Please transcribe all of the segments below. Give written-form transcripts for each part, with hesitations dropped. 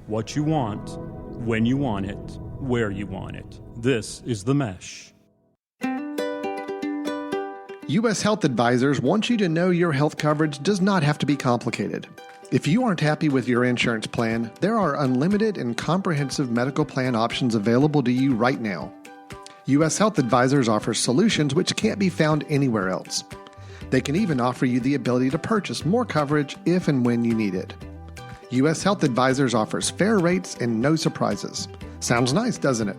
what you want, when you want it, where you want it. This is The Mesh. U.S. Health Advisors wants you to know your health coverage does not have to be complicated. If you aren't happy with your insurance plan, there are unlimited and comprehensive medical plan options available to you right now. U.S. Health Advisors offers solutions which can't be found anywhere else. They can even offer you the ability to purchase more coverage if and when you need it. U.S. Health Advisors offers fair rates and no surprises. Sounds nice, doesn't it?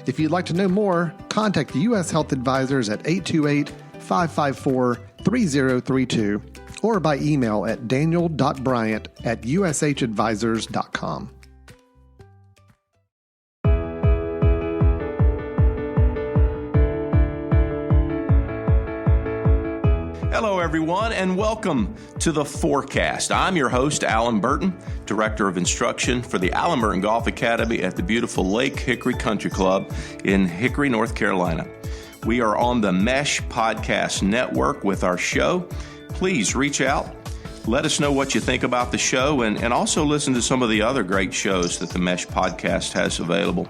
If you'd like to know more, contact U.S. Health Advisors at 828-554-3032 or by email at daniel.bryant@ushadvisors.com. Hello, everyone, and welcome to the Forecast. I'm your host, Allen Burton, Director of Instruction for the Allen Burton Golf Academy at the beautiful Lake Hickory Country Club in Hickory, North Carolina. We are on the Mesh Podcast Network with our show. Please reach out. Let us know what you think about the show and also listen to some of the other great shows that the Mesh Podcast has available.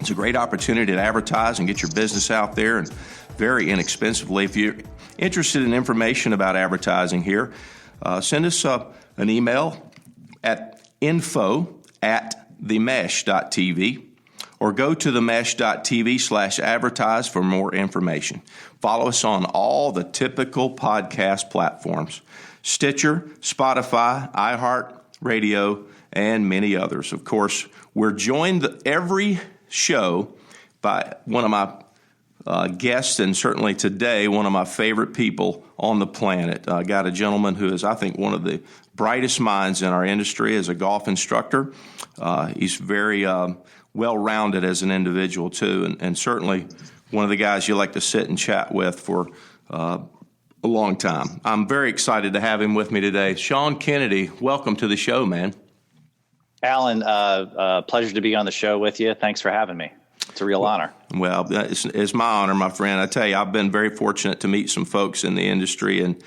It's a great opportunity to advertise and get your business out there and very inexpensively. If you're interested in information about advertising here, send us an email at info@themesh.tv or go to themesh.tv/advertise for more information. Follow us on all the typical podcast platforms: Stitcher, Spotify, iHeartRadio, and many others. Of course, we're joined every show by one of my guests, and certainly today, one of my favorite people on the planet. I got a gentleman who is, I think, one of the brightest minds in our industry as a golf instructor. He's very well-rounded as an individual, too, and certainly one of the guys you like to sit and chat with for a long time. I'm very excited to have him with me today. Sean Kennedy, welcome to the show, man. Allen, pleasure to be on the show with you. Thanks for having me. It's a real honor. Well, it's my honor, my friend. I tell you, I've been very fortunate to meet some folks in the industry, and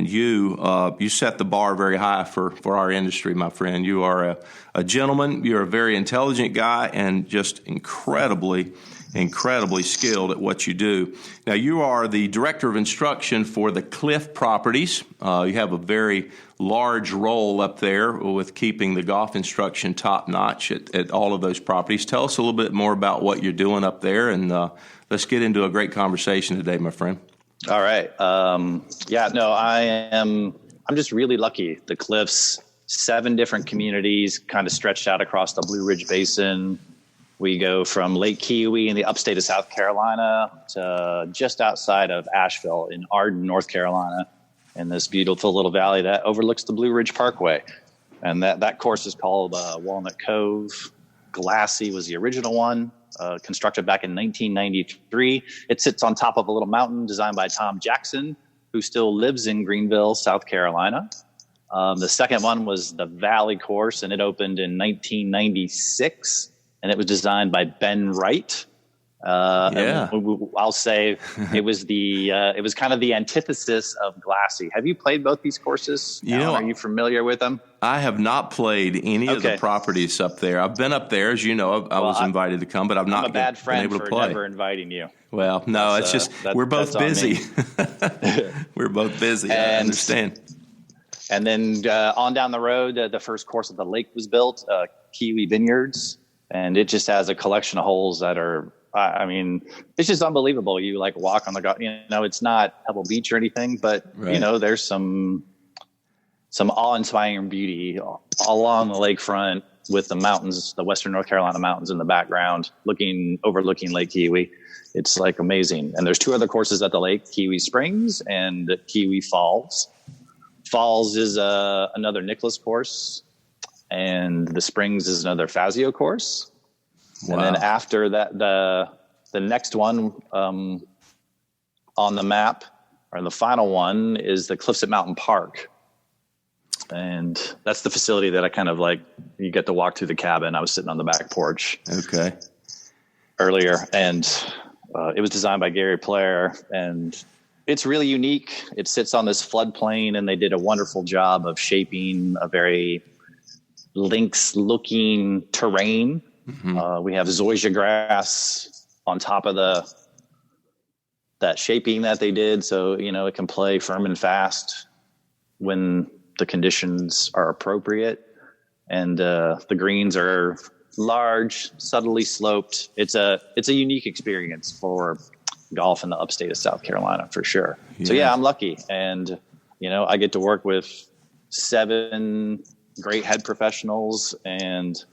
you set the bar very high for our industry, my friend. You are a gentleman. You're a very intelligent guy and just incredibly skilled at what you do. Now, you are the Director of Instruction for the Cliff Properties. You have a very large role up there with keeping the golf instruction top-notch at all of those properties. Tell us a little bit more about what you're doing up there, and let's get into a great conversation today, my friend. All right. I'm just really lucky. The Cliffs, 7 different communities kind of stretched out across the Blue Ridge Basin. We go from Lake Kiwi in the upstate of South Carolina to just outside of Asheville in Arden, North Carolina, in this beautiful little valley that overlooks the Blue Ridge Parkway. And that course is called Walnut Cove. Glassy was the original one, constructed back in 1993. It sits on top of a little mountain designed by Tom Jackson, who still lives in Greenville, South Carolina. The second one was the Valley course, and it opened in 1996. And it was designed by Ben Wright. I'll say it was kind of the antithesis of Glassy. Have you played both these courses? Are you familiar with them? I have not played any of the properties up there. I've been up there, as you know. I was invited to come, but I'm not been able to play. Never inviting you. Well, no, it's just we're both busy. We're both busy. I understand. And then on down the road, the first course at the lake was built, Kiwi Vineyards. And it just has a collection of holes that are, it's just unbelievable. You walk on it's not Pebble Beach or anything, but there's some awe-inspiring beauty along the lakefront with the mountains, the Western North Carolina mountains in the background, overlooking Lake Kiwi. It's amazing. And there's 2 other courses at the lake, Kiwi Springs and Kiwi Falls. Falls is another Nicklaus course. And the Springs is another Fazio course. Wow. And then after that, the next one on the map, or the final one, is the Cliffs at Mountain Park. And that's the facility that I kind of you get to walk through the cabin. I was sitting on the back porch earlier, and it was designed by Gary Player, and it's really unique. It sits on this floodplain, and they did a wonderful job of shaping a very links looking terrain. We have zoysia grass on top of that shaping that they did. So, it can play firm and fast when the conditions are appropriate. And the greens are large, subtly sloped. It's a unique experience for golf in the upstate of South Carolina for sure. Yeah. So I'm lucky. And, I get to work with 7 great head professionals, and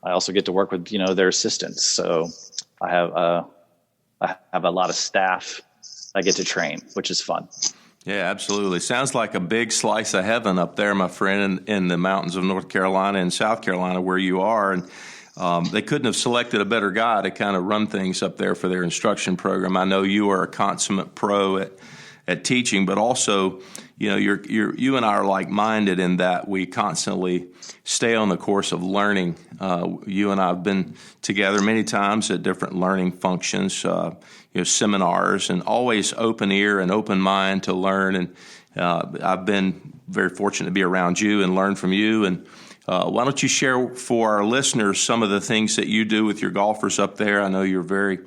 I also get to work with, their assistants. So I have a lot of staff I get to train, which is fun. Yeah, absolutely. Sounds like a big slice of heaven up there, my friend, in the mountains of North Carolina and South Carolina where you are. And they couldn't have selected a better guy to kind of run things up there for their instruction program. I know you are a consummate pro at teaching, but also, you and I are like-minded in that we constantly stay on the course of learning. You and I have been together many times at different learning functions, seminars, and always open ear and open mind to learn. And I've been very fortunate to be around you and learn from you. And why don't you share for our listeners some of the things that you do with your golfers up there? I know you're very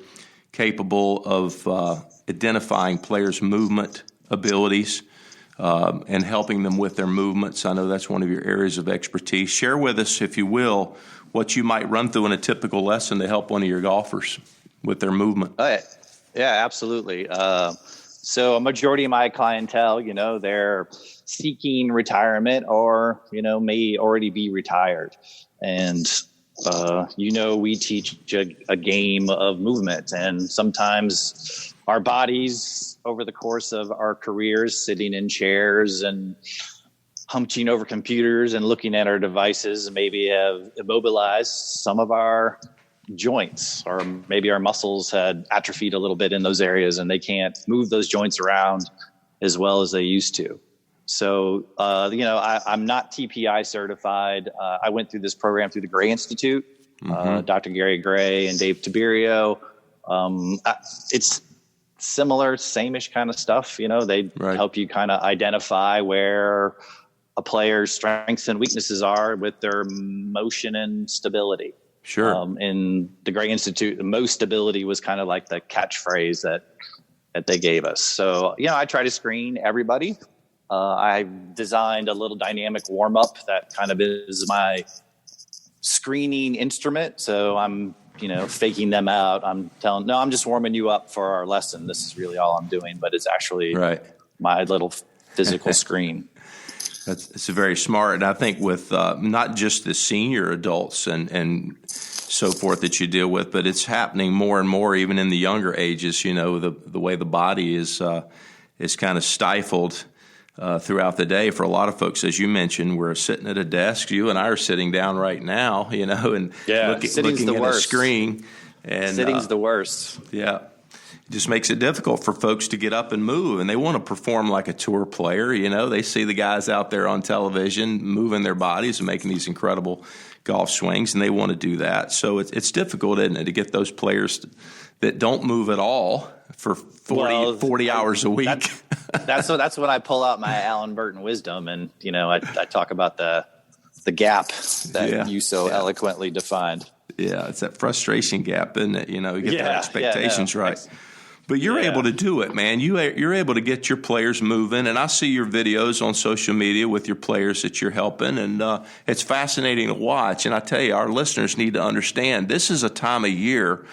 capable of identifying players' movement abilities and helping them with their movements. I know that's one of your areas of expertise. Share with us, if you will, what you might run through in a typical lesson to help one of your golfers with their movement. Yeah, absolutely. So a majority of my clientele, they're seeking retirement or, may already be retired. And, we teach a game of movement, and sometimes our bodies over the course of our careers, sitting in chairs and hunching over computers and looking at our devices, maybe have immobilized some of our joints, or maybe our muscles had atrophied a little bit in those areas and they can't move those joints around as well as they used to. So, I'm not TPI certified. I went through this program through the Gray Institute, Dr. Gary Gray and Dave Tiberio. It's similar, same-ish kind of stuff. They help you kind of identify where a player's strengths and weaknesses are with their motion and stability. Sure. In the Gray Institute, the most stability was kind of like the catchphrase that they gave us. So, I try to screen everybody. I designed a little dynamic warm-up that kind of is my screening instrument. So I'm, faking them out. I'm telling, no, I'm just warming you up for our lesson. This is really all I'm doing, but it's actually my little physical screen. It's very smart. And I think with not just the senior adults and so forth that you deal with, but it's happening more and more even in the younger ages, the way the body is kind of stifled throughout the day. For a lot of folks, as you mentioned, we're sitting at a desk. You and I are sitting down right now, and looking at a screen. And sitting's the worst. Yeah. It just makes it difficult for folks to get up and move, and they want to perform like a tour player. They see the guys out there on television moving their bodies and making these incredible golf swings, and they want to do that. So it's difficult, isn't it, to get those players that don't move at all for 40 hours a week. That's when I pull out my Allen Burton wisdom, and I talk about the gap that you so eloquently defined. Yeah, it's that frustration gap, isn't it? You get their expectations right. But you're able to do it, man. You're able to get your players moving, and I see your videos on social media with your players that you're helping, and it's fascinating to watch. And I tell you, our listeners need to understand this is a time of year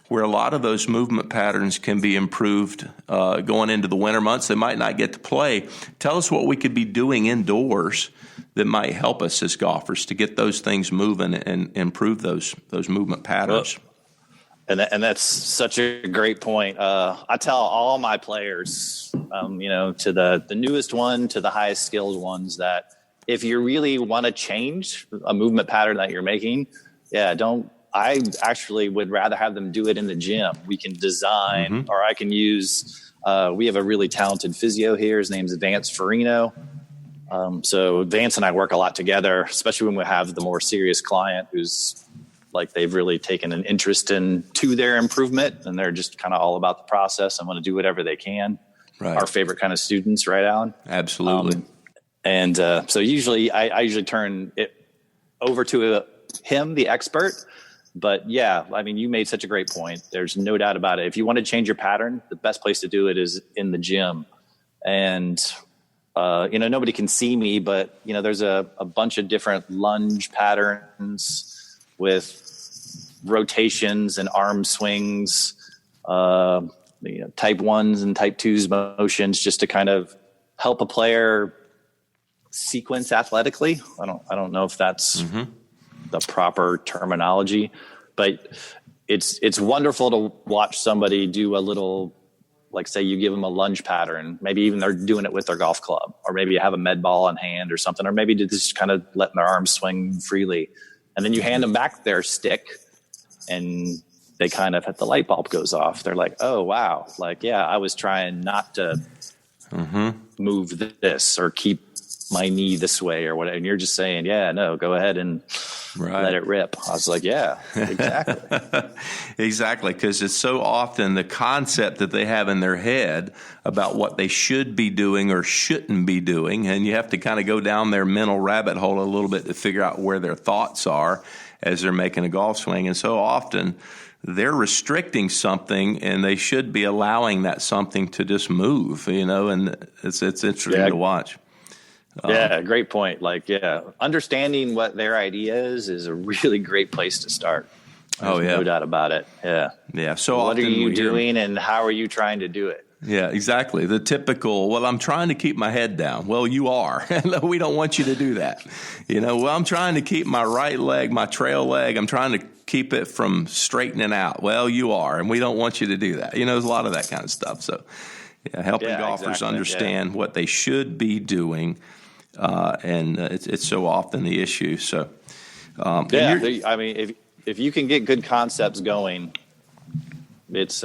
where a lot of those movement patterns can be improved going into the winter months. They might not get to play. Tell us what we could be doing indoors that might help us as golfers to get those things moving and improve those movement patterns. Well, and that's such a great point. I tell all my players, to the newest one to the highest skilled ones, that if you really want to change a movement pattern that you're making, I actually would rather have them do it in the gym. We can design, or I can use, we have a really talented physio here. His name's Vance Farino. So Vance and I work a lot together, especially when we have the more serious client who's like they've really taken an interest to their improvement, and they're just kind of all about the process and want to do whatever they can. Right. Our favorite kind of students, right, Alan? Absolutely. So usually I usually turn it over to him, the expert. But yeah, I mean, you made such a great point. There's no doubt about it. If you want to change your pattern, the best place to do it is in the gym. And, nobody can see me, but, there's a bunch of different lunge patterns with rotations and arm swings, type 1s and type 2s motions, just to kind of help a player sequence athletically. I don't know if that's the proper terminology, but it's wonderful to watch somebody do a little, like, say you give them a lunge pattern, maybe even they're doing it with their golf club, or maybe you have a med ball on hand or something, or maybe just kind of letting their arms swing freely. And then you hand them back their stick and they kind of, the light bulb goes off. They're like, oh, wow. Like, yeah, I was trying not to move this or keep my knee this way or whatever. And you're just saying, yeah, no, go ahead and let it rip. I was like, yeah, exactly. Exactly. Because it's so often the concept that they have in their head about what they should be doing or shouldn't be doing. And you have to kind of go down their mental rabbit hole a little bit to figure out where their thoughts are as they're making a golf swing. And so often they're restricting something and they should be allowing that something to just move, and it's interesting to watch. Yeah, great point. Like, understanding what their idea is a really great place to start. There's no doubt about it. Yeah. Yeah. So what are you doing and how are you trying to do it? Yeah, exactly. The typical, well, I'm trying to keep my head down. Well, you are. We don't want you to do that. Well, I'm trying to keep my right leg, my trail leg, I'm trying to keep it from straightening out. Well, you are, and we don't want you to do that. There's a lot of that kind of stuff. So, helping golfers understand what they should be doing. And it's so often the issue. So, I mean, if you can get good concepts going, it's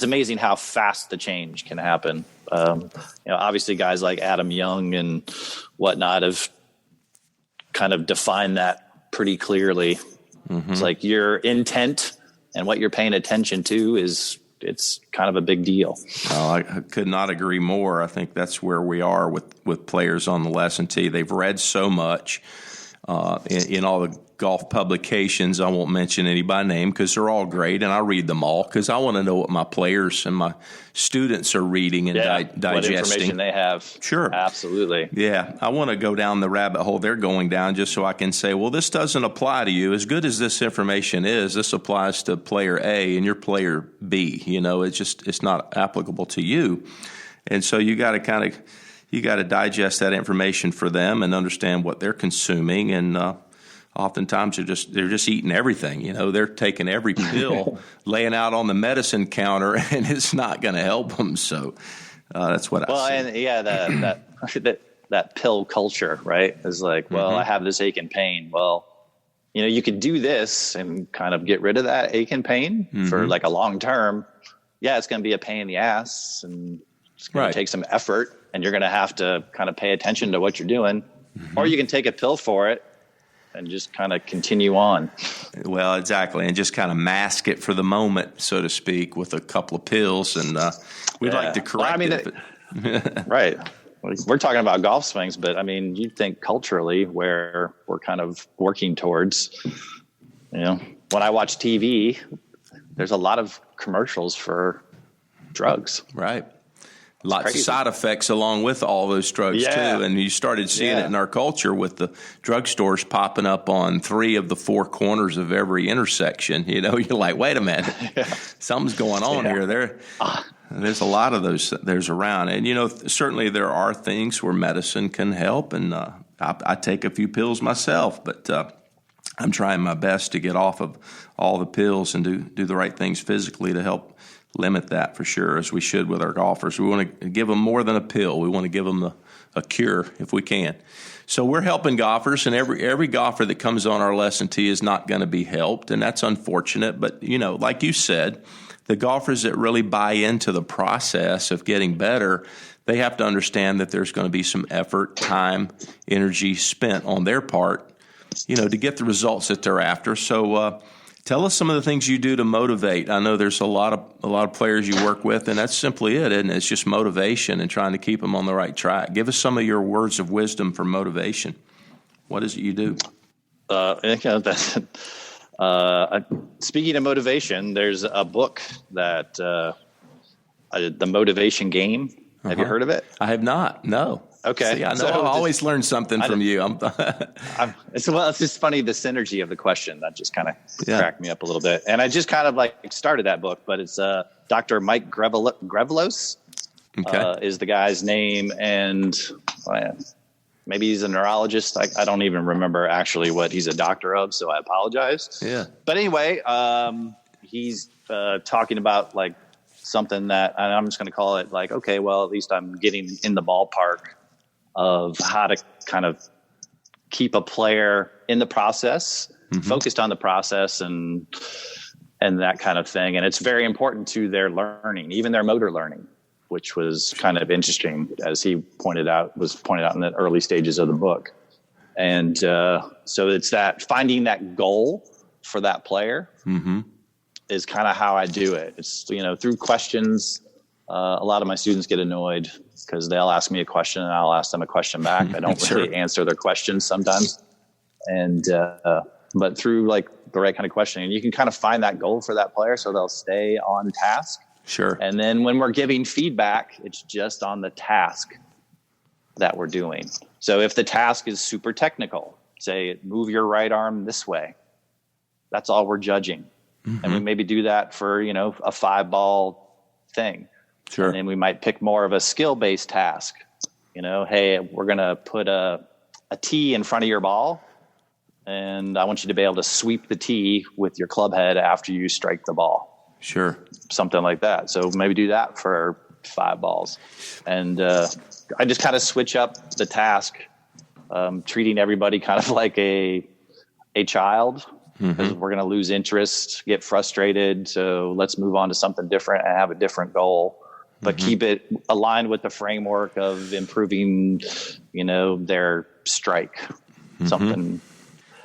amazing how fast the change can happen. Obviously guys like Adam Young and whatnot have kind of defined that pretty clearly. It's like your intent and what you're paying attention to it's kind of a big deal. Oh, I could not agree more. I think that's where we are with players on the lesson tee. They've read so much in all the golf publications. I won't mention any by name because they're all great, and I read them all because I want to know what my players and my students are reading and digesting. What information they have. Sure. Absolutely. Yeah, I want to go down the rabbit hole they're going down just so I can say, well, this doesn't apply to you. As good as this information is, this applies to player A and your player B. It's not applicable to you. And so you got to digest that information for them and understand what they're consuming. And oftentimes they're just eating everything. They're taking every pill, laying out on the medicine counter, and it's not going to help them. So that's what I see. Well, and that pill culture, right, is like, well, I have this ache and pain. Well, you could do this and kind of get rid of that ache and pain for like a long term. Yeah, it's going to be a pain in the ass, and it's going to take some effort, and you're going to have to kind of pay attention to what you're doing. Or you can take a pill for it and just kind of continue on. Well, exactly, and just kind of mask it for the moment, so to speak, with a couple of pills, and we'd like to correct it. Right. We're talking about golf swings, but I mean, you'd think culturally where we're kind of working towards, when I watch TV, there's a lot of commercials for drugs. Right. Lots of side effects along with all those drugs, too. And you started seeing it in our culture with the drugstores popping up on 3 of the 4 corners of every intersection. You're like, wait a minute, something's going on here. There's a lot of those there's around. And, certainly there are things where medicine can help. And I take a few pills myself, but I'm trying my best to get off of all the pills and do the right things physically to help limit that for sure, as we should with our golfers. We want to give them more than a pill. We want to give them a cure if we can. So we're helping golfers, and every golfer that comes on our lesson tee is not going to be helped, and that's unfortunate. But, like you said, the golfers that really buy into the process of getting better, they have to understand that there's going to be some effort, time, energy spent on their part, to get the results that they're after. So tell us some of the things you do to motivate. I know there's a lot of players you work with, and that's simply it, isn't it? It's just motivation and trying to keep them on the right track. Give us some of your words of wisdom for motivation. What is it you do? Speaking of motivation, there's a book that The Motivation Game. Have you heard of it? I have not. No. Okay. See, I know. I always learn something from you. It's just funny, the synergy of the question that just kind of cracked me up a little bit. And I just kind of like started that book, but it's Dr. Mike Grevelos is the guy's name. And maybe he's a neurologist. I don't even remember actually what he's a doctor of, so I apologize. Yeah. But anyway, he's talking about like something that, and I'm just going to call it like, okay, well, at least I'm getting in the ballpark of how to kind of keep a player in the process, focused on the process and that kind of thing. And it's very important to their learning, even their motor learning, which was kind of interesting, as he was pointed out in the early stages of the book. And so it's that finding that goal for that player is kind of how I do it. It's, through questions. A lot of my students get annoyed because they'll ask me a question and I'll ask them a question back. I don't really answer their questions sometimes. And, but through like the right kind of questioning, you can kind of find that goal for that player so they'll stay on task. Sure. And then when we're giving feedback, it's just on the task that we're doing. So if the task is super technical, say move your right arm this way, that's all we're judging. And we maybe do that for, a 5-ball thing. Sure. And then we might pick more of a skill-based task. Hey, we're going to put a tee in front of your ball, and I want you to be able to sweep the tee with your club head after you strike the ball. Sure. Something like that. So maybe do that for 5 balls. And I just kind of switch up the task, treating everybody kind of like a child. Because we're going to lose interest, get frustrated. So let's move on to something different and have a different goal, but keep it aligned with the framework of improving, their strike. Something.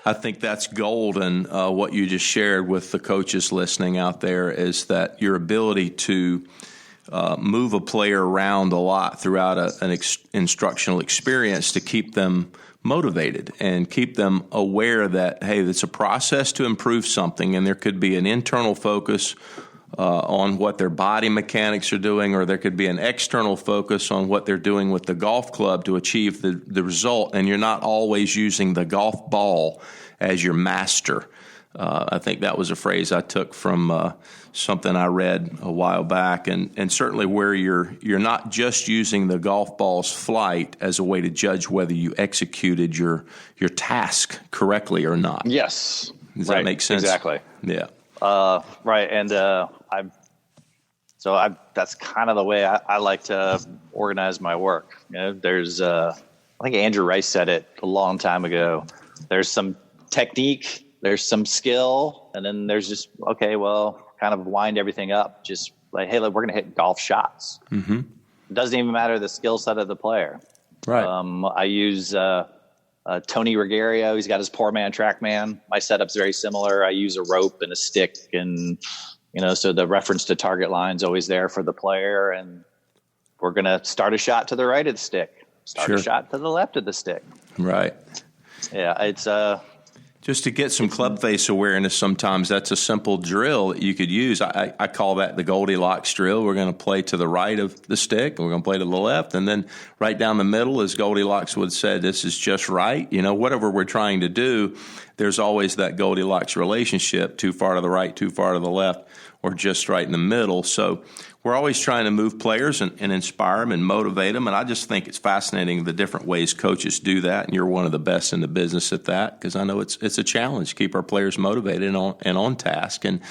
I think that's golden. What you just shared with the coaches listening out there is that your ability to move a player around a lot throughout an instructional experience to keep them motivated and keep them aware that, hey, it's a process to improve something, and there could be an internal focus on what their body mechanics are doing, or there could be an external focus on what they're doing with the golf club to achieve the result, and you're not always using the golf ball as your master. I think that was a phrase I took from something I read a while back, and certainly where you're not just using the golf ball's flight as a way to judge whether you executed your task correctly or not. Yes. Does that make sense? Exactly. Yeah. Right. And that's kind of the way I like to organize my work. There's I think Andrew Rice said it a long time ago. There's some technique, there's some skill, and then there's just, okay, well, kind of wind everything up. Just like, hey, look, we're going to hit golf shots. It doesn't even matter the skill set of the player. Right. I use Tony Regario. He's got his Poor Man Track Man. My setup's very similar. I use a rope and a stick, and so the reference to target line's always there for the player. And we're going to start a shot to the right of the stick, start a shot to the left of the stick. Right. Yeah, it's just to get some club face awareness, sometimes that's a simple drill that you could use. I call that the Goldilocks drill. We're going to play to the right of the stick, and we're going to play to the left, and then right down the middle, as Goldilocks would say, this is just right. Whatever we're trying to do, there's always that Goldilocks relationship, too far to the right, too far to the left, or just right in the middle. So we're always trying to move players and inspire them and motivate them. And I just think it's fascinating the different ways coaches do that. And you're one of the best in the business at that, because I know it's a challenge to keep our players motivated and on task and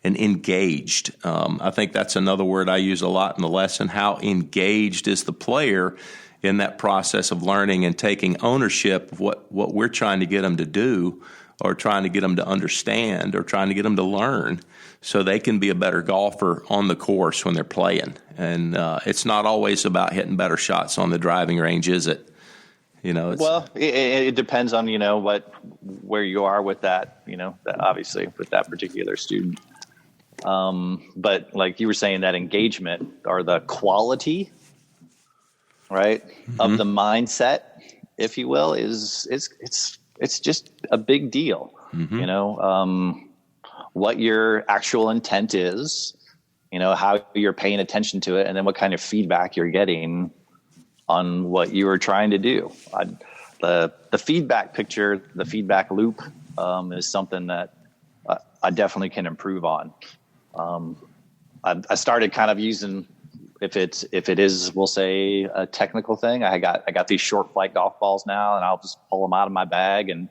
engaged. I think that's another word I use a lot in the lesson. How engaged is the player in that process of learning and taking ownership of what we're trying to get them to do, or trying to get them to understand, or trying to get them to learn, so they can be a better golfer on the course when they're playing. And it's not always about hitting better shots on the driving range, is it? Well, it depends on, where you are with that, obviously with that particular student. But like you were saying, that engagement or the quality, right, of the mindset, if you will, it's it's just a big deal. What your actual intent is, how you're paying attention to it, and then what kind of feedback you're getting on what you were trying to do. The feedback picture, the feedback loop is something that I definitely can improve on. I started kind of using, if it is, we'll say, a technical thing. I got these short flight golf balls now, and I'll just pull them out of my bag and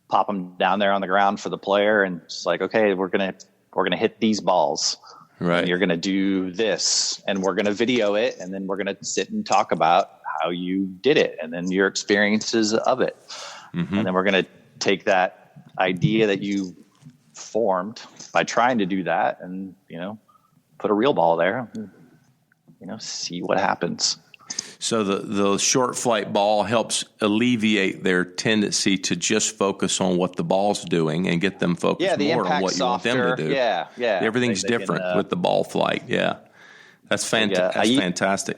pop them down there on the ground for the player, and it's like, okay, we're gonna hit these balls. Right. And you're gonna do this, and we're gonna video it, and then we're gonna sit and talk about how you did it, and then your experiences of it, and then we're gonna take that idea that you formed by trying to do that, and put a real ball there, and, see what happens. So the short flight ball helps alleviate their tendency to just focus on what the ball's doing and get them focused more on what you want them to do. Yeah. Everything's different with the ball flight. Yeah. That's fantastic.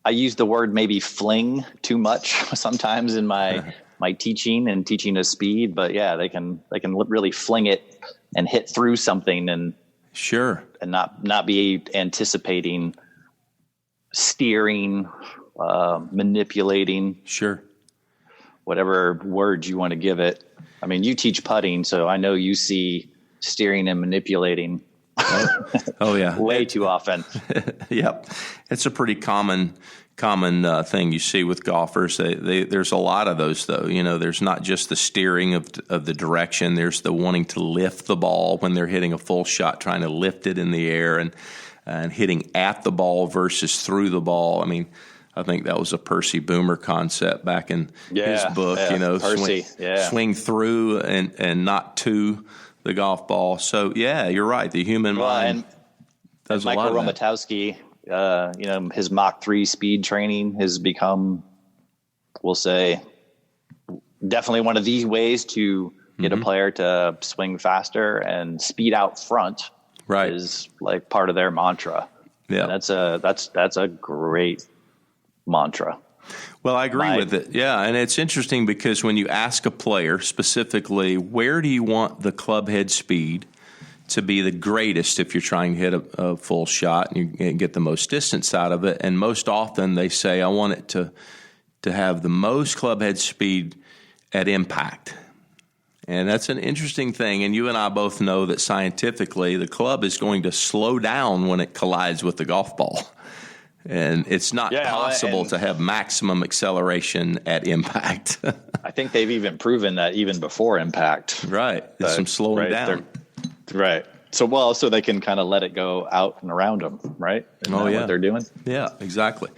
I use the word maybe fling too much sometimes in my teaching and teaching a speed, but they can really fling it and hit through something and not be anticipating, steering, manipulating, whatever word you want to give it. I mean, you teach putting, so I know you see steering and manipulating. Oh yeah, way too often. Yep, it's a pretty common thing you see with golfers. There's a lot of those, though. There's not just the steering of the direction. There's the wanting to lift the ball when they're hitting a full shot, trying to lift it in the air and hitting at the ball versus through the ball. I mean, I think that was a Percy Boomer concept back in his book. Swing through and not to the golf ball. So you're right. The human mind does a lot of that. Michael Romatowski, his Mach 3 speed training has become, we'll say, definitely one of the ways to get a player to swing faster and speed out front. Right. Is like part of their mantra. Yeah. And that's a great mantra. Well, I agree with it. Yeah. And it's interesting because when you ask a player specifically, where do you want the club head speed to be the greatest if you're trying to hit a full shot and you get the most distance out of it? And most often they say, I want it to have the most club head speed at impact. And that's an interesting thing. And you and I both know that scientifically the club is going to slow down when it collides with the golf ball. And it's not possible to have maximum acceleration at impact. I think they've even proven that even before impact. Right. There's some slowing down. Right. So they can kind of let it go out and around them, right? Isn't that what they're doing? Yeah, exactly.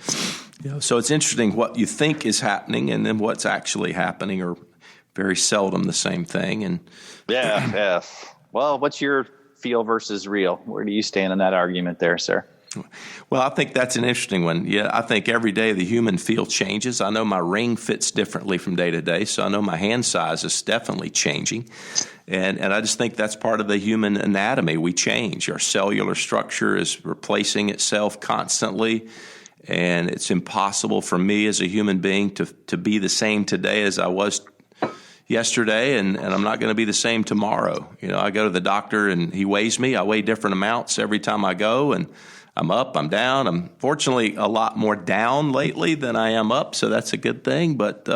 So it's interesting what you think is happening and then what's actually happening are very seldom the same thing. And yeah. Well, what's your feel versus real? Where do you stand in that argument there, sir? Well, I think that's an interesting one. Yeah, I think every day the human feel changes. I know my ring fits differently from day to day, so I know my hand size is definitely changing. And I just think that's part of the human anatomy. We change. Our cellular structure is replacing itself constantly, and it's impossible for me as a human being to be the same today as I was yesterday, and I'm not going to be the same tomorrow. I go to the doctor, and he weighs me. I weigh different amounts every time I go, and I'm up, I'm down. I'm fortunately a lot more down lately than I am up, so that's a good thing. But,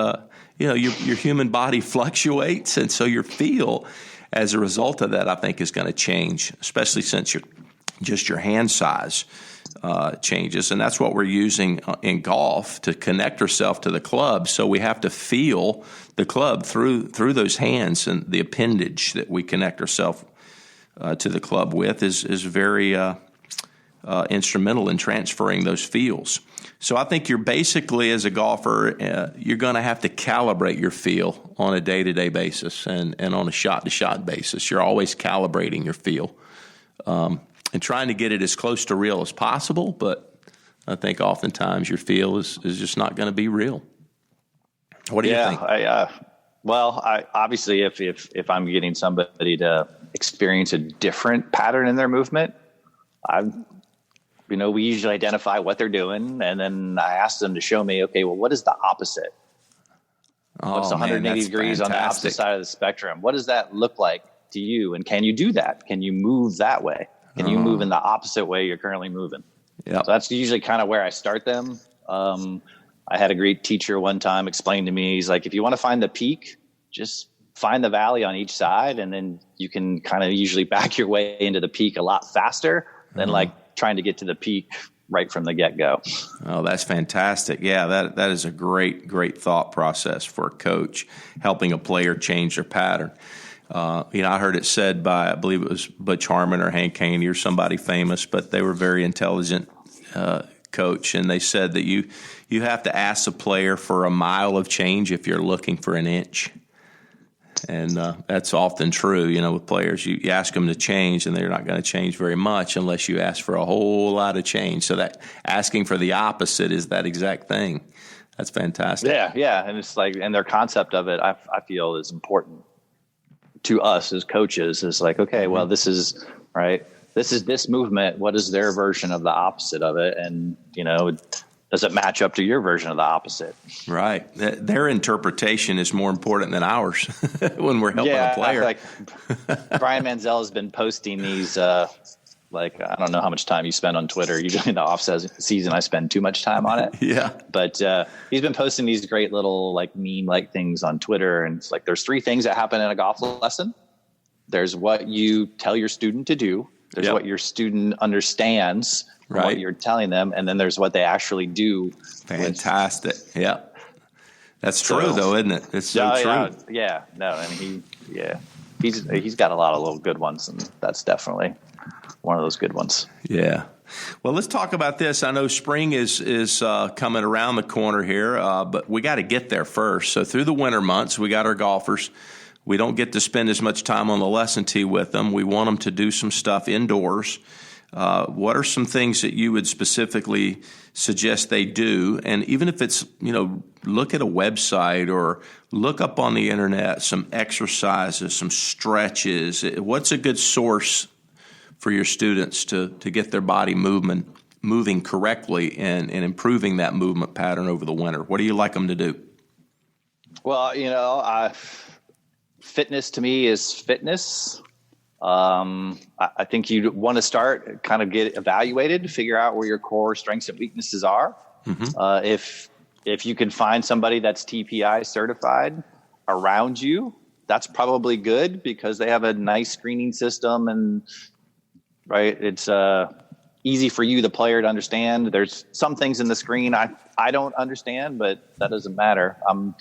your human body fluctuates, and so your feel as a result of that, I think, is going to change, especially since your hand size changes. And that's what we're using in golf to connect ourselves to the club. So we have to feel the club through those hands, and the appendage that we connect ourselves to the club with is very instrumental in transferring those feels. So I think you're basically, as a golfer, you're going to have to calibrate your feel on a day-to-day basis and on a shot-to-shot basis. You're always calibrating your feel and trying to get it as close to real as possible, but I think oftentimes your feel is just not going to be real. What do you think? I obviously, if I'm getting somebody to experience a different pattern in their movement, we usually identify what they're doing, and then I ask them to show me, okay, well, what is the opposite? What's 180 degrees fantastic. on the opposite side of the spectrum? What does that look like to you? And can you do that? Can you move that way? Can you move in the opposite way you're currently moving? Yep. So that's usually kind of where I start them. I had a great teacher one time explain to me, he's like, if you want to find the peak, just find the valley on each side, and then you can kind of usually back your way into the peak a lot faster than like trying to get to the peak right from the get-go. Oh, that's fantastic. Yeah, that is a great thought process for a coach, helping a player change their pattern. I heard it said by, I believe it was Butch Harmon or Hank Haney or somebody famous, but they were very intelligent coach, and they said that you have to ask the player for a mile of change if you're looking for an inch. And that's often true, with players. You ask them to change, and they're not going to change very much unless you ask for a whole lot of change. So that asking for the opposite is that exact thing. That's fantastic. Yeah. And it's like, and their concept of it, I feel is important to us as coaches. Is like, okay, well, this is right. This is this movement. What is their version of the opposite of it? And, does it match up to your version of the opposite? Right. Their interpretation is more important than ours when we're helping a player. I feel like Brian Manziel has been posting these, I don't know how much time you spend on Twitter. Usually in the off season, I spend too much time on it. Yeah. But he's been posting these great little meme things on Twitter. And it's like, there's 3 things that happen in a golf lesson. There's what you tell your student to do. There's what your student understands from what you're telling them. And then there's what they actually do. Fantastic. Yeah. That's true, though, isn't it? It's so true. Yeah. No, I mean, he's got a lot of little good ones, and that's definitely one of those good ones. Yeah. Well, let's talk about this. I know spring is coming around the corner here, but we got to get there first. So through the winter months, we got our golfers. We don't get to spend as much time on the lesson tee with them. We want them to do some stuff indoors. What are some things that you would specifically suggest they do? And even if it's, look at a website or look up on the internet some exercises, some stretches. What's a good source for your students to get their body moving correctly and improving that movement pattern over the winter? What do you like them to do? Well, fitness to me is fitness. I think you want to start, kind of get evaluated, figure out where your core strengths and weaknesses are. Mm-hmm. If you can find somebody that's TPI certified around you, that's probably good because they have a nice screening system and it's easy for you, the player, to understand. There's some things in the screen I don't understand, but that doesn't matter. I'm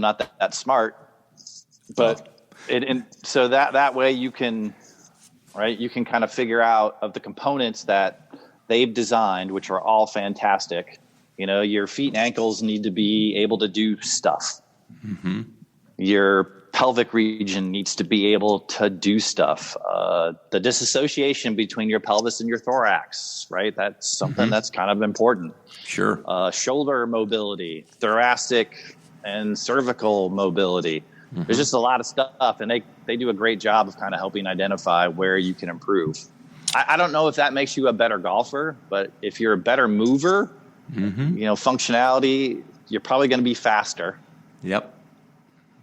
not that smart. But so that way you can kind of figure out of the components that they've designed, which are all fantastic. Your feet and ankles need to be able to do stuff. Mm-hmm. Your pelvic region needs to be able to do stuff. The disassociation between your pelvis and your thorax, right? That's something that's kind of important. Sure. Shoulder mobility, thoracic and cervical mobility. Mm-hmm. There's just a lot of stuff, and they do a great job of kind of helping identify where you can improve. I don't know if that makes you a better golfer, but if you're a better mover, functionality, you're probably going to be faster. Yep.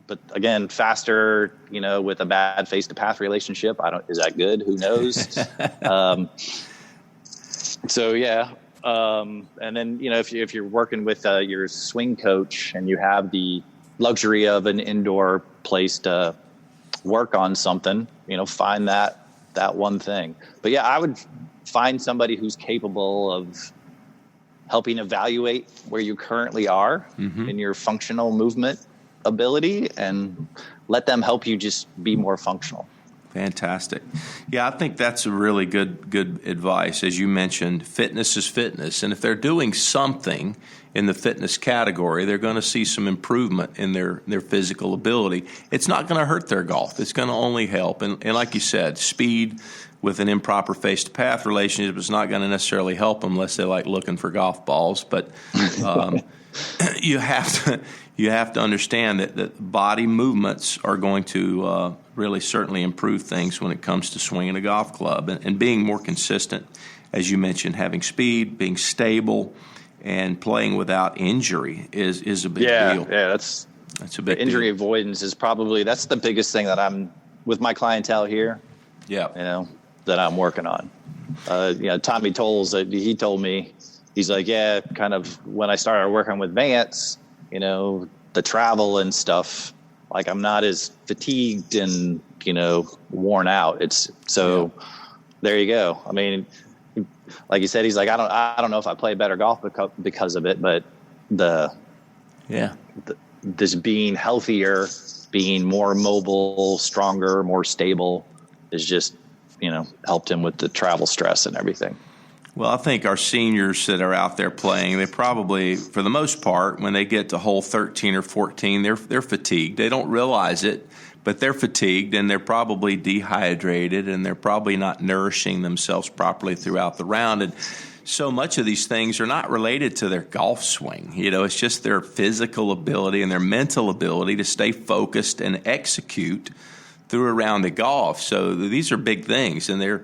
But again, faster, with a bad face-to-path relationship, is that good? Who knows? And then, if you're working with your swing coach and you have the luxury of an indoor place to work on something, find that one thing. But I would find somebody who's capable of helping evaluate where you currently are in your functional movement ability and let them help you just be more functional. Fantastic. Yeah, I think that's a really good advice. As you mentioned, fitness is fitness. And if they're doing something in the fitness category, they're going to see some improvement in their physical ability. It's not going to hurt their golf. It's going to only help. And like you said, speed with an improper face-to-path relationship is not going to necessarily help them unless they like looking for golf balls. But you have to understand that body movements are going to really certainly improve things when it comes to swinging a golf club and being more consistent. As you mentioned, having speed, being stable, and playing without injury is a big deal. Yeah, that's a big injury deal. avoidance is probably that's the biggest thing that I'm with my clientele here. Yeah, that I'm working on. Tommy Tolles, he told me, he's like, yeah, kind of when I started working with Vance, the travel and stuff, like I'm not as fatigued and, worn out. There you go. I mean, like you said, he's like, I don't know if I play better golf because of it, but this being healthier, being more mobile, stronger, more stable is just, helped him with the travel stress and everything. Well, I think our seniors that are out there playing, they probably, for the most part, when they get to hole 13 or 14, they're fatigued. They don't realize it, but they're fatigued, and they're probably dehydrated, and they're probably not nourishing themselves properly throughout the round. And so much of these things are not related to their golf swing. It's just their physical ability and their mental ability to stay focused and execute through a round of golf. So these are big things, and they're,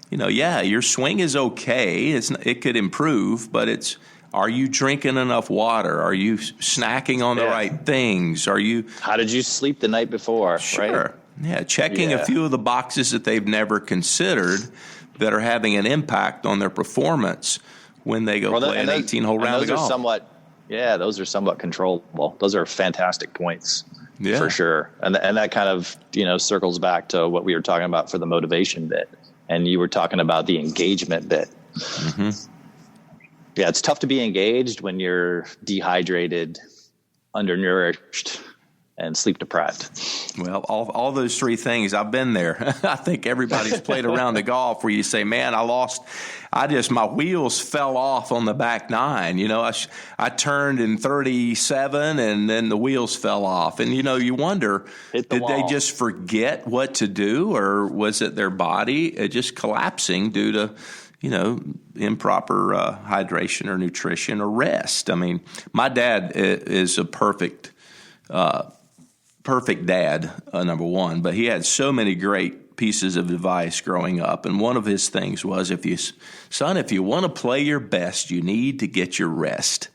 your swing is okay. It could improve, but are you drinking enough water? Are you snacking on the right things? How did you sleep the night before? Sure. Right? Yeah, checking a few of the boxes that they've never considered that are having an impact on their performance when they go play an 18-hole round of golf. Those are somewhat controllable. Those are fantastic points. Yeah. For sure. And that kind of, circles back to what we were talking about for the motivation bit. And you were talking about the engagement bit. Mm-hmm. Yeah, it's tough to be engaged when you're dehydrated, undernourished, and sleep deprived. Well, all those three things, I've been there. I think everybody's played around the golf where you say, man, my wheels fell off on the back nine. I turned in 37 and then the wheels fell off. And, you wonder, did they just forget what to do, or was it their body just collapsing due to, improper hydration or nutrition or rest? I mean, my dad is a perfect dad, number one, but he had so many great pieces of advice growing up. And one of his things was, if you want to play your best, you need to get your rest.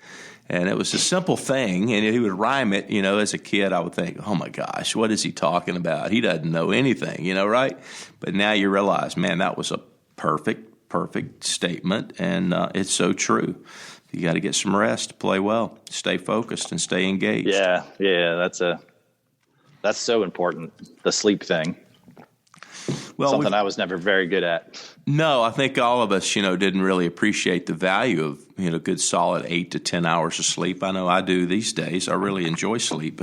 And it was a simple thing, and he would rhyme it. As a kid, I would think, oh my gosh, what is he talking about? He doesn't know anything, right? But now you realize, man, that was a perfect statement, and it's so true. You got to get some rest to play well, stay focused, and stay engaged. Yeah, that's so important. The sleep thing. Well, something I was never very good at. No, I think all of us, didn't really appreciate the value of, good solid 8 to 10 hours of sleep. I know I do these days. I really enjoy sleep.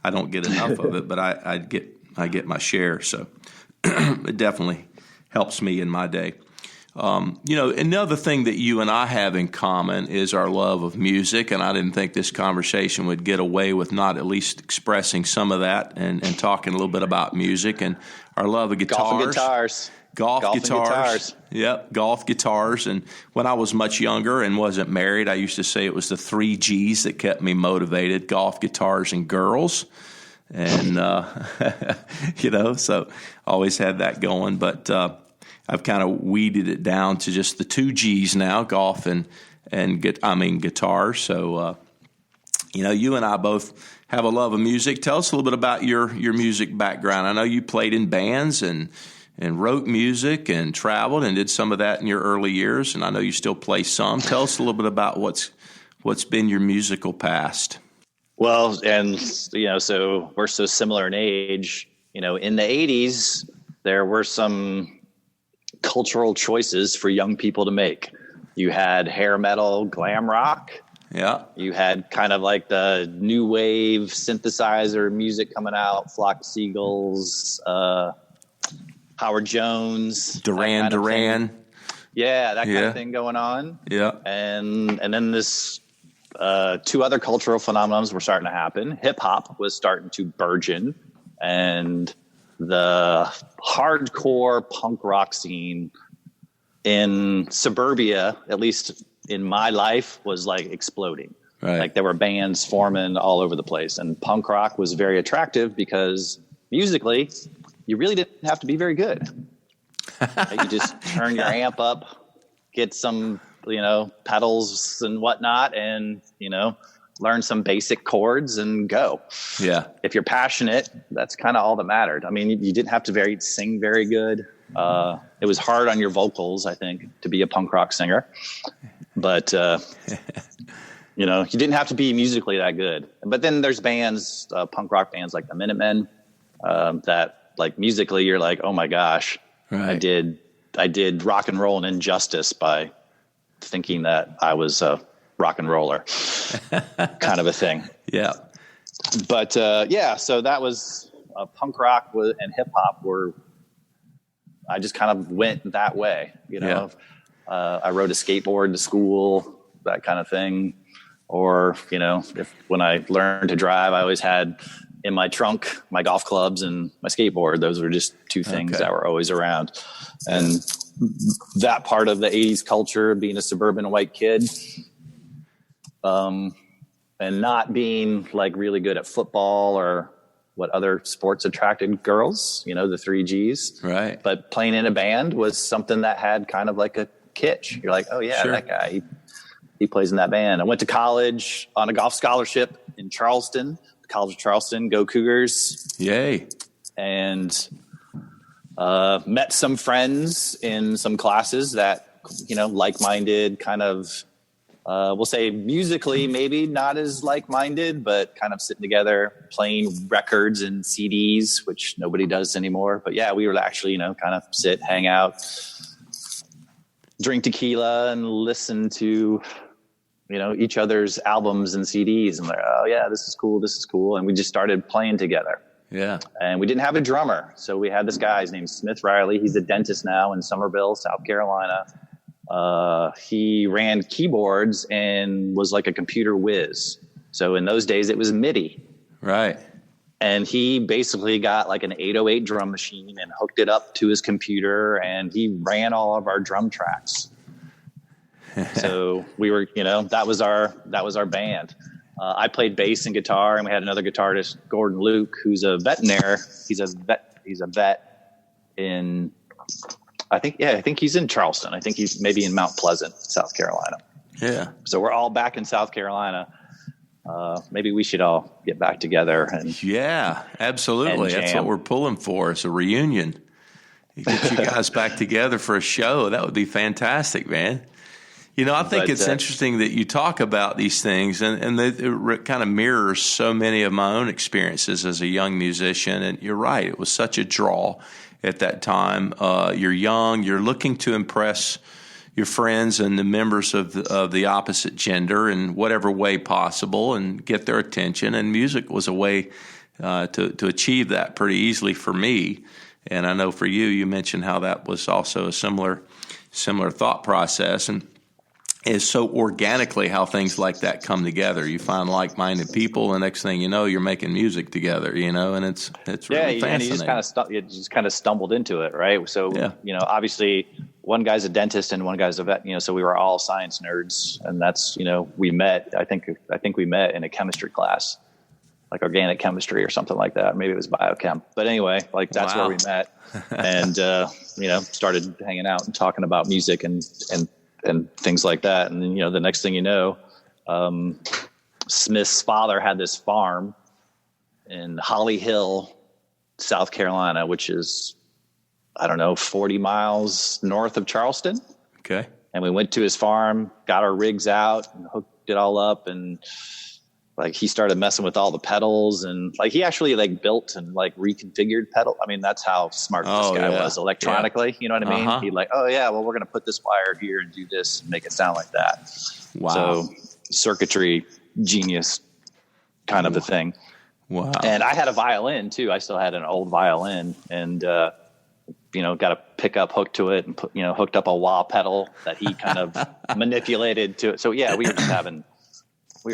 I don't get enough of it, but I get my share. So it definitely helps me in my day. Another thing that you and I have in common is our love of music, and I didn't think this conversation would get away with not at least expressing some of that and talking a little bit about music and our love of guitars. Golf guitars. Yep, golf guitars. And when I was much younger and wasn't married, I used to say it was the 3 G's that kept me motivated: golf, guitars, and girls. And, so always had that going. But I've kind of weeded it down to just the 2 G's now: golf and guitar. So, you and I both have a love of music. Tell us a little bit about your music background. I know you played in bands and wrote music and traveled and did some of that in your early years, and I know you still play some. Tell us a little bit about what's been your musical past. Well, and so we're so similar in age. In the 80s, there were some cultural choices for young people to make. You had hair metal, glam rock. Yeah. You had kind of like the new wave synthesizer music coming out, Flock of Seagulls, Howard Jones, Duran. Yeah, that kind of thing going on. Yeah. And then this 2 other cultural phenomena were starting to happen. Hip hop was starting to burgeon, and the hardcore punk rock scene in suburbia, at least in my life, was like exploding. Right. Like there were bands forming all over the place, and punk rock was very attractive because musically you really didn't have to be very good. You just turn your amp up, get some pedals and whatnot, and, learn some basic chords and go. Yeah. If you're passionate, that's kind of all that mattered. I mean, you didn't have to sing very good. It was hard on your vocals, I think, to be a punk rock singer, but, you didn't have to be musically that good. But then there's bands, punk rock bands like the Minutemen, that like musically you're like, oh my gosh, right. I did rock and roll an injustice by thinking that I was a rock and roller kind of a thing. Yeah. But, so that was punk rock and hip hop I just kind of went that way, Yeah. I rode a skateboard to school, that kind of thing. Or, when I learned to drive, I always had in my trunk my golf clubs and my skateboard. Those were just two things that were always around. And that part of the 80s culture, being a suburban white kid, and not being like really good at football or what other sports attracted girls, the 3 Gs. Right. But playing in a band was something that had kind of like a kitsch. You're like, oh yeah, Sure. that guy, he plays in that band. I went to college on a golf scholarship in Charleston, the College of Charleston, go Cougars. Yay. And met some friends in some classes that, like-minded kind of, we'll say musically, maybe not as like-minded, but kind of sitting together, playing records and CDs, which nobody does anymore. But yeah, we would actually, kind of sit, hang out, drink tequila and listen to, each other's albums and CDs. And like, oh yeah, this is cool. And we just started playing together. Yeah. And we didn't have a drummer. So we had this guy, his name's Smith Riley. He's a dentist now in Somerville, South Carolina. He ran keyboards and was like a computer whiz. So in those days it was MIDI. Right. And he basically got like an 808 drum machine and hooked it up to his computer, and he ran all of our drum tracks. So we were, that was our band. I played bass and guitar, and we had another guitarist, Gordon Luke, who's a veterinarian. He's a vet in, I think he's in Charleston. I think he's maybe in Mount Pleasant, South Carolina. Yeah. So we're all back in South Carolina. Maybe we should all get back together. Yeah, absolutely. That's what we're pulling for. It's a reunion. You get you guys back together for a show. That would be fantastic, man. I think it's interesting that you talk about these things, and it kind of mirrors so many of my own experiences as a young musician. And you're right. It was such a draw at that time. You're young. You're looking to impress your friends and the members of the opposite gender in whatever way possible and get their attention. And music was a way to achieve that pretty easily for me. And I know for you, you mentioned how that was also a similar thought process. And it's so organically how things like that come together. You find like-minded people, and next thing you know, you're making music together, and it's really fascinating. And you just kind of stumbled into it, right? So, obviously one guy's a dentist and one guy's a vet, so we were all science nerds, and that's, we met, I think we met in a chemistry class, like organic chemistry or something like that. Maybe it was biochem, but anyway, like that's where we met and, started hanging out and talking about music and things like that. And then, the next thing you know, Smith's father had this farm in Holly Hill, South Carolina, which is, 40 miles north of Charleston. Okay. And we went to his farm, got our rigs out and hooked it all up. And like, he started messing with all the pedals, and like, he actually like built and like reconfigured pedal. I mean, that's how smart this guy was electronically. Yeah. You know what I mean? Uh-huh. He'd like, oh yeah, well, we're going to put this wire here and do this and make it sound like that. Wow. So circuitry genius kind of a thing. Wow. And I had a violin too. I still had an old violin, and, got a pickup hooked to it and put, hooked up a wah pedal that he kind of manipulated to it. So yeah, we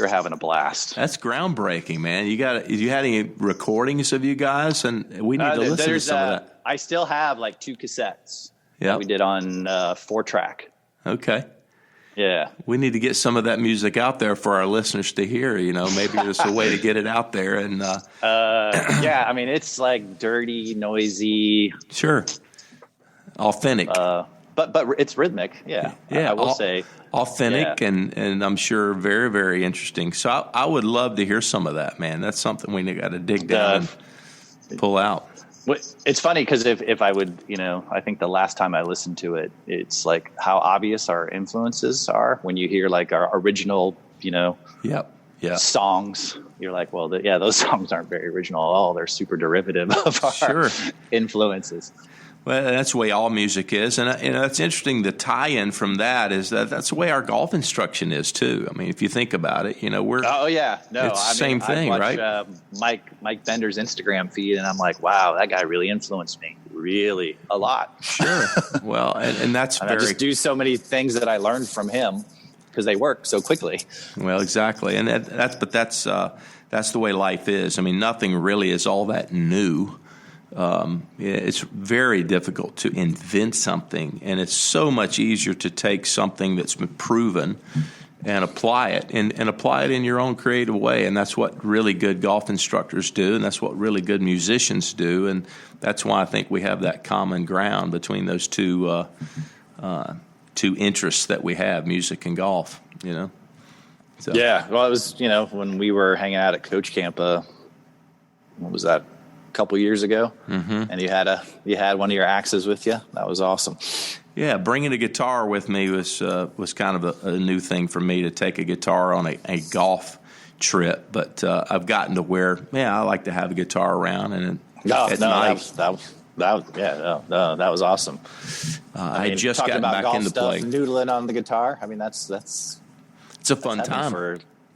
were having a blast. That's groundbreaking, man. You had any recordings of you guys? And we need to listen to some of that. I still have like 2 cassettes that we did on 4-track. Okay. Yeah. We need to get some of that music out there for our listeners to hear. Maybe there's a way to get it out there. And yeah, I mean, it's like dirty, noisy. Sure. Authentic. but it's rhythmic. Yeah. Yeah. I will say authentic and I'm sure very, very interesting. So I would love to hear some of that, man. That's something we got to dig down and pull out. It's funny because if I would, I think the last time I listened to it, it's like how obvious our influences are when you hear like our original, songs. You're like, well, those songs aren't very original at all. They're super derivative of our influences. Well, that's the way all music is, and that's interesting. The tie-in from that is that's the way our golf instruction is too. I mean, if you think about it, we're it's the same thing, I watch, right? Mike Bender's Instagram feed, and I'm like, wow, that guy really influenced me, really a lot. Sure. Well, and that's I just do so many things that I learned from him because they work so quickly. Well, exactly, and that's the way life is. I mean, nothing really is all that new. It's very difficult to invent something, and it's so much easier to take something that's been proven and apply it and apply it in your own creative way. And that's what really good golf instructors do, and that's what really good musicians do. And that's why I think we have that common ground between those two interests that we have, music and golf, So. Yeah, well, it was, when we were hanging out at Coach Camp, what was that? Couple years ago, and you had one of your axes with you. That was awesome. Yeah, bringing a guitar with me was kind of a new thing for me to take a guitar on a golf trip. But I've gotten to where I like to have a guitar around and at night. That was awesome. I just got back into play, noodling on the guitar. I mean, that's it's a fun time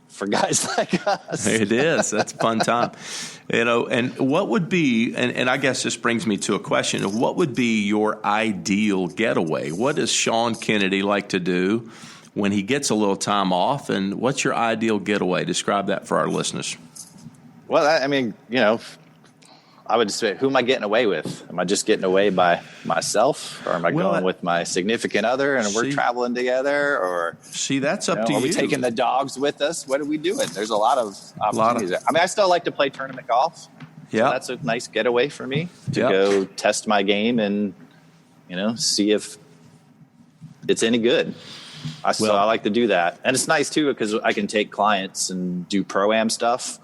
for guys like us. It is. That's a fun time. And what would be, and I guess this brings me to a question of what would be your ideal getaway? What does Sean Kennedy like to do when he gets a little time off, and what's your ideal getaway? Describe that for our listeners. Well, I mean, I would say, who am I getting away with? Am I just getting away by myself, or am I going with my significant other and we're traveling together? Or that's up to you. Are we taking the dogs with us? What are we doing? There's a lot of opportunities there. I mean, I still like to play tournament golf. Yeah, so that's a nice getaway for me to go test my game and see if it's any good. I like to do that, and it's nice too because I can take clients and do pro-am stuff.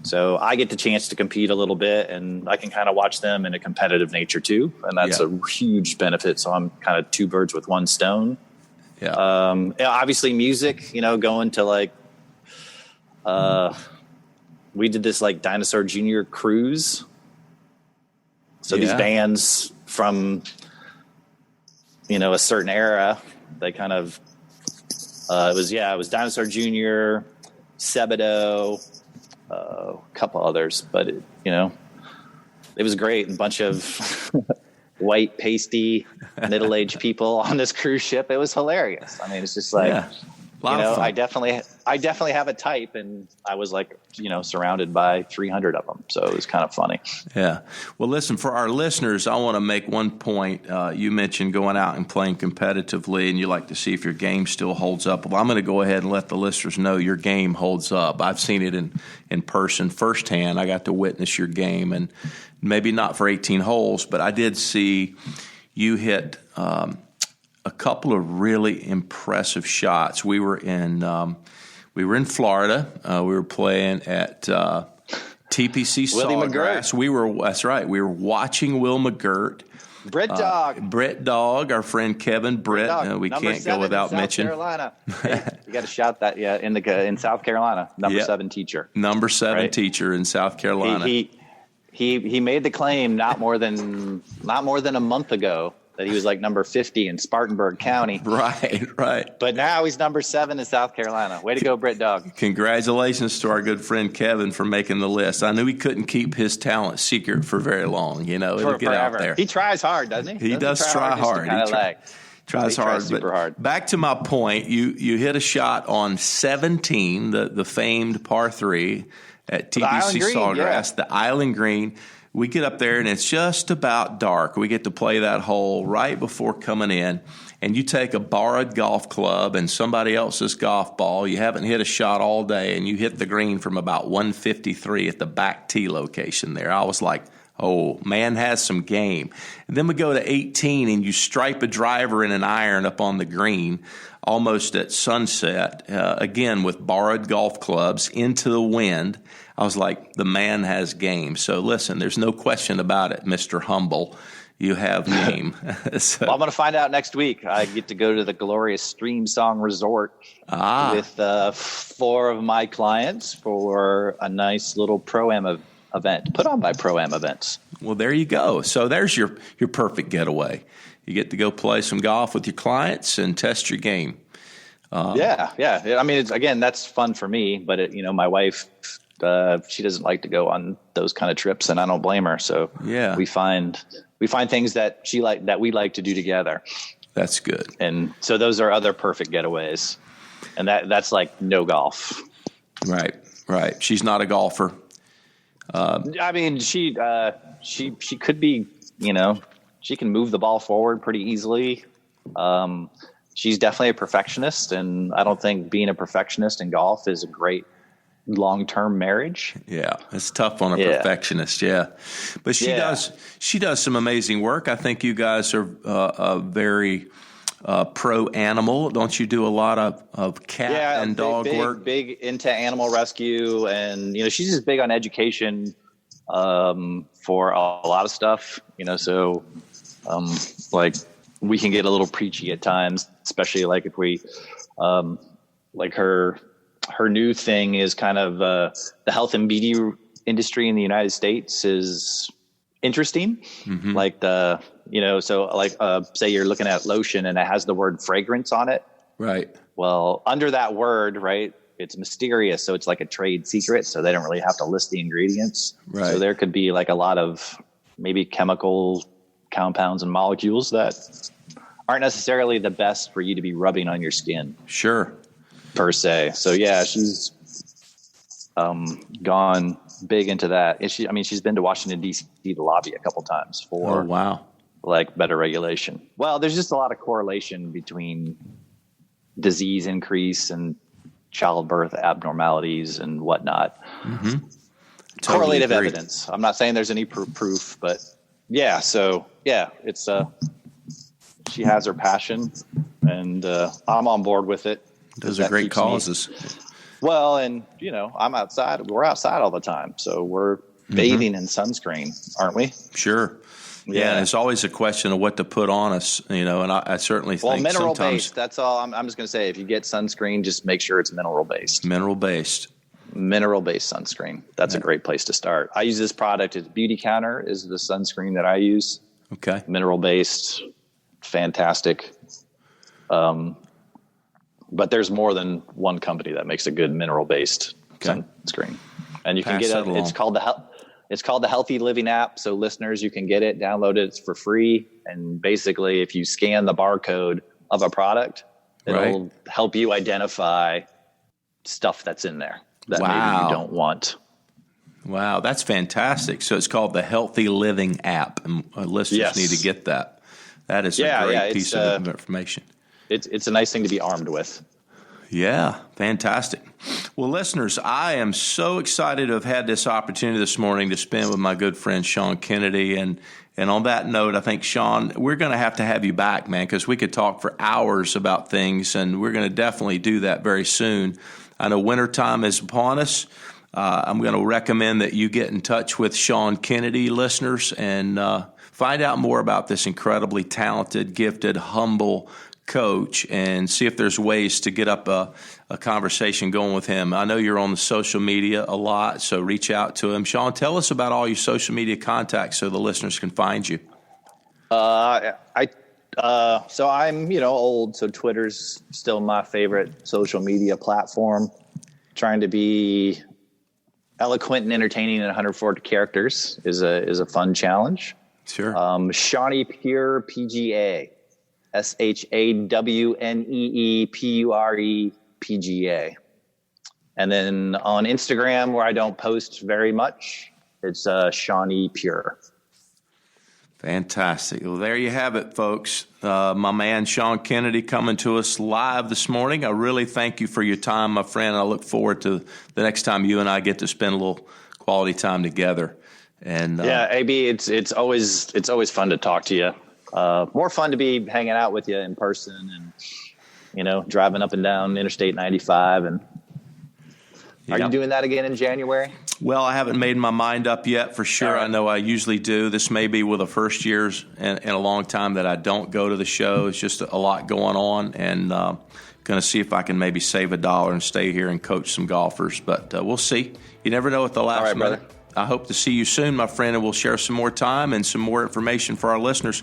So I get the chance to compete a little bit, and I can kind of watch them in a competitive nature too, and that's a huge benefit. So I'm kind of two birds with one stone. Yeah. Obviously, music. Going to like, we did this like Dinosaur Jr. cruise. So these bands from a certain era, they kind of it was Dinosaur Jr., Sebadoh. A couple others, but it was great. A bunch of white, pasty, middle-aged people on this cruise ship. It was hilarious. I mean, it's just like, I definitely have a type, and I was like, surrounded by 300 of them. So it was kind of funny. Yeah. Well, listen, for our listeners, I want to make one point. You mentioned going out and playing competitively, and you like to see if your game still holds up. Well, I'm going to go ahead and let the listeners know your game holds up. I've seen it in person firsthand. I got to witness your game, and maybe not for 18 holes, but I did see you hit a couple of really impressive shots. We were in Florida. We were playing at TPC Sawgrass. That's right. We were watching Will McGirt. Brett Dog, our friend Kevin Britt. We can't go without mentioning. Carolina. You got to shout that. Yeah, in South Carolina, number 7 teacher. Number 7 teacher in South Carolina. He made the claim not more than a month ago that he was like number 50 in Spartanburg County. Right. But now he's number 7 in South Carolina. Way to go, Brett Dog. Congratulations to our good friend Kevin for making the list. I knew he couldn't keep his talent secret for very long. It'll get out there. He tries hard, doesn't he? He does try hard. He tries hard. Super hard. Back to my point, you hit a shot on 17, the famed par 3 at TPC Sawgrass, the Island Green. We get up there, and it's just about dark. We get to play that hole right before coming in, and you take a borrowed golf club and somebody else's golf ball. You haven't hit a shot all day, and you hit the green from about 153 at the back tee location there. I was like, Oh, man has some game. And then we go to 18, and you stripe a driver and an iron up on the green almost at sunset, again with borrowed golf clubs into the wind. I was like, the man has game. So listen, there's no question about it, Mr. Humble. You have game. So, well, I'm going to find out next week. I get to go to the glorious Stream Song Resort with 4 of my clients for a nice little Pro-Am event put on by Pro-Am Events. Well, there you go. So there's your perfect getaway. You get to go play some golf with your clients and test your game. Yeah. I mean, again, that's fun for me, but my wife, she doesn't like to go on those kind of trips, and I don't blame her. So yeah, we find things that we like to do together. That's good. And so those are other perfect getaways, and that's like no golf. Right. She's not a golfer. I mean, she could be, she can move the ball forward pretty easily. She's definitely a perfectionist, and I don't think being a perfectionist in golf is a great long-term marriage. Yeah, it's tough on a perfectionist. Yeah, but she does some amazing work. I think you guys are a very pro animal. Don't you do a lot of cat and dog work? Big into animal rescue, and she's just big on education for a lot of stuff. So like we can get a little preachy at times, especially like if we like her new thing is kind of the health and beauty industry in the United States is interesting. Mm-hmm. Like say you're looking at lotion and it has the word fragrance on it. Right. Well, under that word, right, it's mysterious. So it's like a trade secret. So they don't really have to list the ingredients. Right. So there could be like a lot of maybe chemical compounds and molecules that aren't necessarily the best for you to be rubbing on your skin. Sure. Per se. So yeah, she's gone big into that. And she's been to Washington D.C. to lobby a couple times for like better regulation. Well, there's just a lot of correlation between disease increase and childbirth abnormalities and whatnot. Mm-hmm. Correlative evidence. I'm not saying there's any proof, but yeah. So yeah, it's she has her passion, and I'm on board with it. Those are great causes. Well, and I'm outside. We're outside all the time, so we're bathing in sunscreen, aren't we? Sure. Yeah, and it's always a question of what to put on us, and I certainly think mineral sometimes based. That's all. I'm just going to say, if you get sunscreen, just make sure it's mineral based. Mineral based sunscreen. That's a great place to start. I use this product. It's Beauty Counter is the sunscreen that I use. Okay. Mineral based, fantastic. But there's more than one company that makes a good mineral based sunscreen, and you can get it. It's called the Healthy Living app. So listeners, you can get it, download it. It's for free. And basically, if you scan the barcode of a product, it'll help you identify stuff that's in there that maybe you don't want. Wow, that's fantastic. So it's called the Healthy Living app, and listeners need to get that. That is a great piece of information. It's a nice thing to be armed with. Yeah, fantastic. Well, listeners, I am so excited to have had this opportunity this morning to spend with my good friend Sean Kennedy. And on that note, I think, Sean, we're going to have you back, man, because we could talk for hours about things, and we're going to definitely do that very soon. I know wintertime is upon us. I'm going to recommend that you get in touch with Sean Kennedy, listeners, and find out more about this incredibly talented, gifted, humble coach, and see if there's ways to get up a conversation going with him. I know you're on the social media a lot, so reach out to him. Sean, tell us about all your social media contacts so the listeners can find you. So I'm, old, so Twitter's still my favorite social media platform. Trying to be eloquent and entertaining in 140 characters is a fun challenge. Sure. Shawnee Pure PGA. SHAWNEE PURE PGA. And then on Instagram, where I don't post very much, it's Shawnee Pure. Fantastic. Well, there you have it, folks. My man Sean Kennedy coming to us live this morning. I really thank you for your time, my friend. I look forward to the next time you and I get to spend a little quality time together. And yeah, AB, it's always fun to talk to you. More fun to be hanging out with you in person, and driving up and down Interstate 95. And are you doing that again in January? Well, I haven't made my mind up yet for sure. Right. I know I usually do. This may be one of the first years in a long time that I don't go to the show. It's just a lot going on, and going to see if I can maybe save $1 and stay here and coach some golfers. But we'll see. You never know at the last minute. Brother. I hope to see you soon, my friend, and we'll share some more time and some more information for our listeners.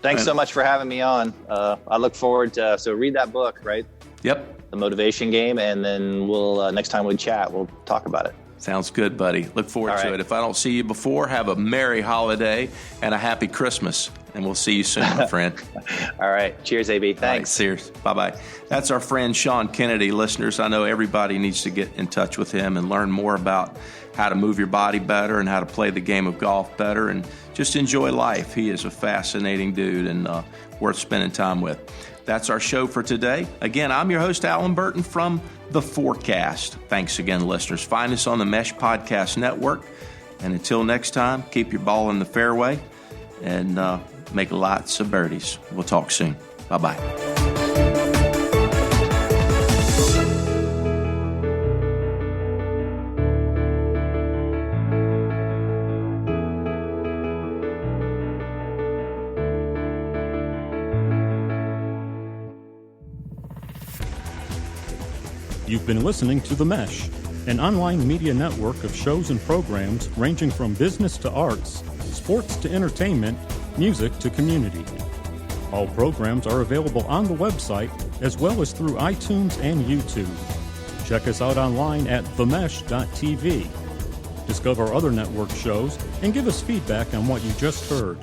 Thanks so much for having me on. I look forward to, so read that book, right? Yep. The Motivation Game, and then we'll next time we chat, we'll talk about it. Sounds good, buddy. Look forward to it. If I don't see you before, have a merry holiday and a happy Christmas, and we'll see you soon, my friend. All right. Cheers, AB. Thanks. All right, cheers. Bye-bye. That's our friend Sean Kennedy. Listeners, I know everybody needs to get in touch with him and learn more about how to move your body better and how to play the game of golf better and just enjoy life. He is a fascinating dude and worth spending time with. That's our show for today. Again, I'm your host, Allen Burton from The Forecast. Thanks again, listeners. Find us on the Mesh Podcast Network. And until next time, keep your ball in the fairway and make lots of birdies. We'll talk soon. Bye-bye. You've been listening to The Mesh, an online media network of shows and programs ranging from business to arts, sports to entertainment, music to community. All programs are available on the website as well as through iTunes and YouTube. Check us out online at themesh.tv. Discover other network shows and give us feedback on what you just heard.